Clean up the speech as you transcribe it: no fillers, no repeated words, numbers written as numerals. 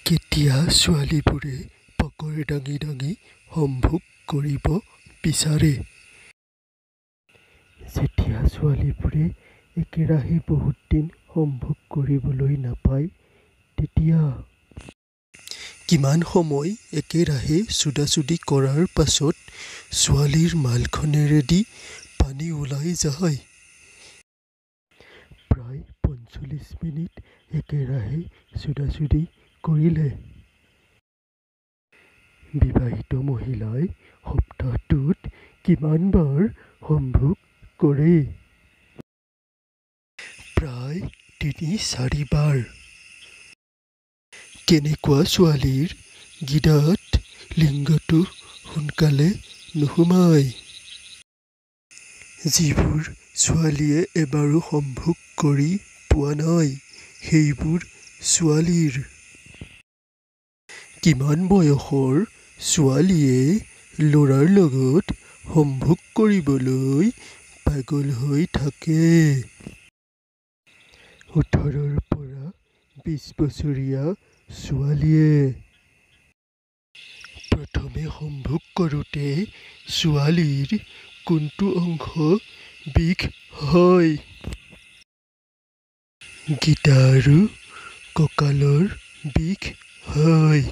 কেতিয়া ছোৱালীবোৰে পাকৰ দাঙি দাঙি সম্ভোগ কৰিব বিচাৰে? যেতিয়া ছোৱালীবোৰে একেৰাহে বহুত দিন সম্ভোগ কৰিবলৈ নাপায় তেতিয়া। কিমান সময় একেৰাহে চুদাচুদি কৰাৰ পাছত ছোৱালীৰ মালখনেৰেদি পানী ওলাই যায়? প্ৰায় ৪৫ মিনিট একেৰাহে চুদাচুদি কৰিলে। বিবাহিত মহিলাই সপ্তাহটোত কিমানবাৰ সম্ভোগ কৰে? প্ৰায় ৩-৪ বাৰ। কেনেকুৱা ছোৱালীৰ গিদাত লিংগটো সোনকালে নোসোমায়? যিবোৰ ছোৱালীয়ে এবাৰো সম্ভোগ কৰি পোৱা নাই সেইবোৰ ছোৱালীৰ। কিমান বয়সৰ ছোৱালীয়ে ল'ৰাৰ লগত সম্ভোগ কৰিবলৈ পাগল হৈ থাকে? ১৮ৰ পৰা ২০ বছৰীয়া ছোৱালীয়ে। প্ৰথমে সম্ভোগ কৰোঁতে ছোৱালীৰ কোনটো অংশ বিষ হয়? গিদা আৰু কঁকালৰ বিষ হয়।